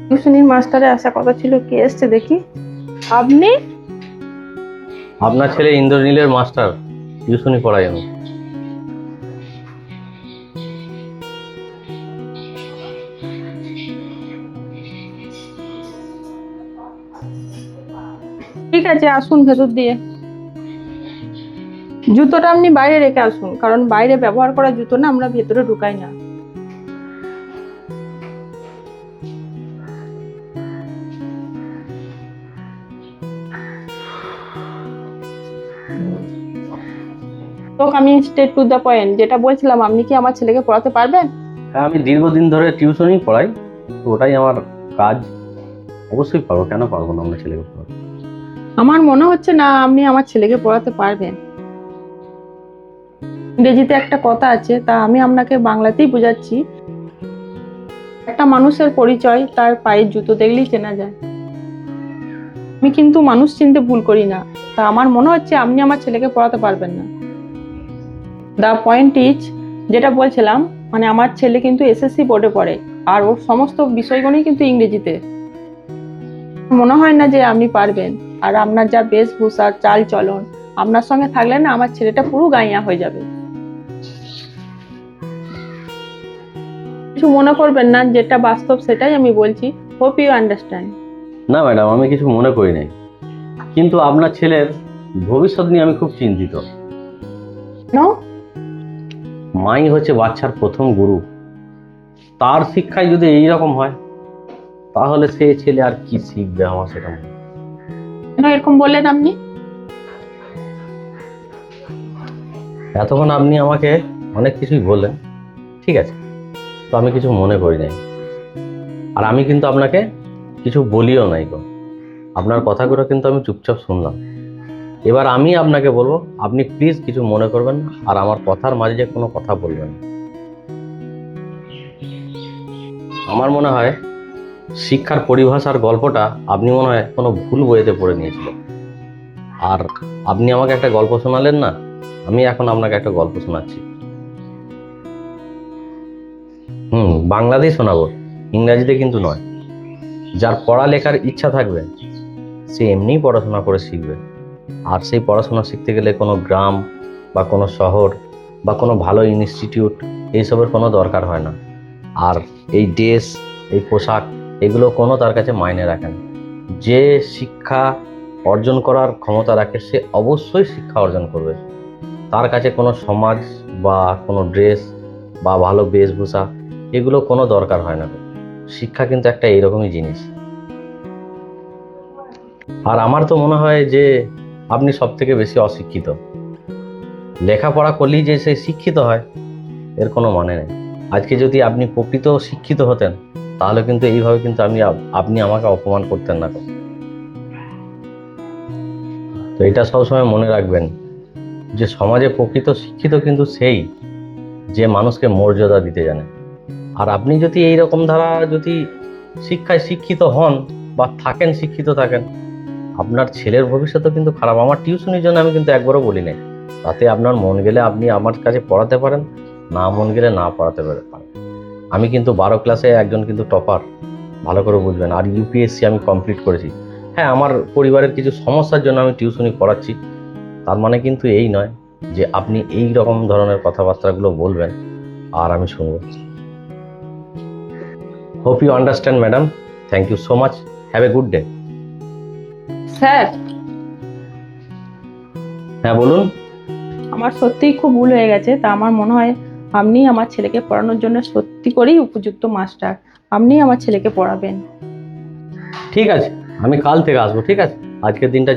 টিউশনির মাস্টারে আসা কথা ছিল, কে এসছে দেখি। আপনি? আপনার ছেলে ইন্দ্রনীলের মাস্টার, টিউশনি পড়াই আমি। ঠিক আছে, আসুন ভেতর দিয়ে। জুতোটা আপনি বাইরে রেখে আসুন, কারণ বাইরে ব্যবহার করা জুতো না আমরা ভেতরে ঢুকাই না। তো আমি স্ট্রেট টু দ্য পয়েন্ট যেটা বলছিলাম, আপনি কি আমার ছেলেকে পড়াতে পারবেন? হ্যাঁ, আমি দীর্ঘদিন ধরে টিউশনি পড়াই, তো ওটাই আমার কাজ। অবশ্যই পারবো, কেন পারবো না আপনার ছেলেকে পড়াতে। আমার মনে হচ্ছে না আপনি আমার ছেলেকে পড়াতে পারবেন। ইংরেজিতে একটা কথা আছে, তা আমি আপনাকে বাংলাতেই বোঝাচ্ছি। একটা মানুষের পরিচয় তার পায়ের জুতো দেখলেই চেনা যায়। আমি কিন্তু মানুষ চিনতে ভুল করি না, তা আমার মনে হচ্ছে আপনি আমার ছেলেকে পড়াতে পারবেন না। দ্য পয়েন্ট ইজ, যেটা বলছিলাম, মানে আমার ছেলে কিন্তু এসএসসি বোর্ডে পড়ে, আর ওর সমস্ত বিষয়গুলোই কিন্তু ইংরেজিতে। মনে হয় না যে আপনি পারবেন। আর আপনার যা বেশভূষা, চাল চলন, আপনার সঙ্গে থাকলে না আমার ছেলেটা পুরো গাইয়া হয়ে যাবে। কিছু মনে করবেন না, যেটা বাস্তব সেটাই আমি বলছি। Hope you understand. না ম্যাডাম, আমি কিছু মনে করি নাই, কিন্তু আপনার ছেলের ভবিষ্যৎ নিয়ে আমি খুব চিন্তিত। নো, মাই হচ্ছে বাচ্চার প্রথম গুরু। তার শিক্ষায় যদি এই রকম হয়, তাহলে সে ছেলে আর কি শিখবে আমার সেটা মনে হয়। কেন এরকম বললেন আপনি? এতক্ষণ আপনি আমাকে অনেক কিছুই বললেন, ঠিক আছে, তো আমি কিছু মনে করি নাই। আর আমি কিন্তু আপনাকে কিছু বলিও নাই গো। আপনার কথাগুলো কিন্তু আমি চুপচাপ শুনলাম। এবার আমি আপনাকে বলবো, আপনি প্লিজ কিছু মনে করবেন না, আর আমার কথার মাঝে যে কোনো কথা বলবেন না। আমার মনে হয় শিক্ষার পরিভাষার গল্পটা আপনি মনে হয় কোনো ভুল বইতে পড়ে নিয়েছিলেন। আর আপনি আমাকে একটা গল্প শোনালেন না, আমি এখন আপনাকে একটা গল্প শোনাচ্ছি। বাংলাতেই শোনাবো, ইংরাজিতে কিন্তু নয়। যার পড়ালেখার ইচ্ছা থাকবে সে এমনিই পড়াশোনা করে শিখবে। আর সেই পড়াশোনা শিখতে গেলে কোনো গ্রাম বা কোনো শহর বা কোনো ভালো ইনস্টিটিউট এইসবের কোনো দরকার হয় না। আর এই ড্রেস, এই পোশাক, এগুলো কোনো তার কাছে মাইনে রাখে না। যে শিক্ষা অর্জন করার ক্ষমতা রাখে সে অবশ্যই শিক্ষা অর্জন করবে। তার কাছে কোনো সমাজ বা কোনো ড্রেস বা ভালো বেশভূষা এগুলো কোনো দরকার হয় না। শিক্ষা কিন্তু একটা এইরকমই জিনিস। আর আমার তো মনে হয় যে আপনি সব থেকে বেশি অশিক্ষিত। লেখাপড়া করলেই যে সে শিক্ষিত হয় এর কোনো মানে নেই। আজকে যদি আপনি প্রকৃত শিক্ষিত হতেন, তাহলে কিন্তু এইভাবে কিন্তু আপনি আমাকে অপমান করতেন না। তো এটা সবসময় মনে রাখবেন যে সমাজে প্রকৃত শিক্ষিত কিন্তু সেই যে মানুষকে মর্যাদা দিতে জানে। আর আপনি যদি এই রকম ধারা যদি শিক্ষায় শিক্ষিত হন বা থাকেন, শিক্ষিত থাকেন, আপনার ছেলের ভবিষ্যৎও কিন্তু খারাপ। আমার টিউশনির জন্য আমি কিন্তু একবারও বলি নাই। তাতে আপনার মন গেলে আপনি আমার কাছে পড়াতে পারেন, না মন গেলে না পড়াতে পারেন। আমি কিন্তু 12 ক্লাসে একজন কিন্তু টপার, ভালো করে বুঝবেন। আর ইউপিএসসি আমি কমপ্লিট করেছি। হ্যাঁ, আমার পরিবারের কিছু সমস্যার জন্য আমি টিউশনি পড়াচ্ছি, তার মানে কিন্তু এই নয় যে আপনি এই রকম ধরনের কথাবার্তাগুলো বলবেন আর আমি শুনবো। Hope you understand madam. Thank you so much. Have a good day. Sir, হ্যাঁ বলুন। আমার সত্যিই খুব ভুল হয়ে গেছে। তা আমার মনে হয় আপনি আমার ছেলেকে পড়ানোর জন্য সত্যি করেই উপযুক্ত মাস্টার। আপনি আমার ছেলেকে পড়াবেন। ঠিক আছে, আমি কাল থেকে আসবো। ঠিক আছে, আজকের দিনটা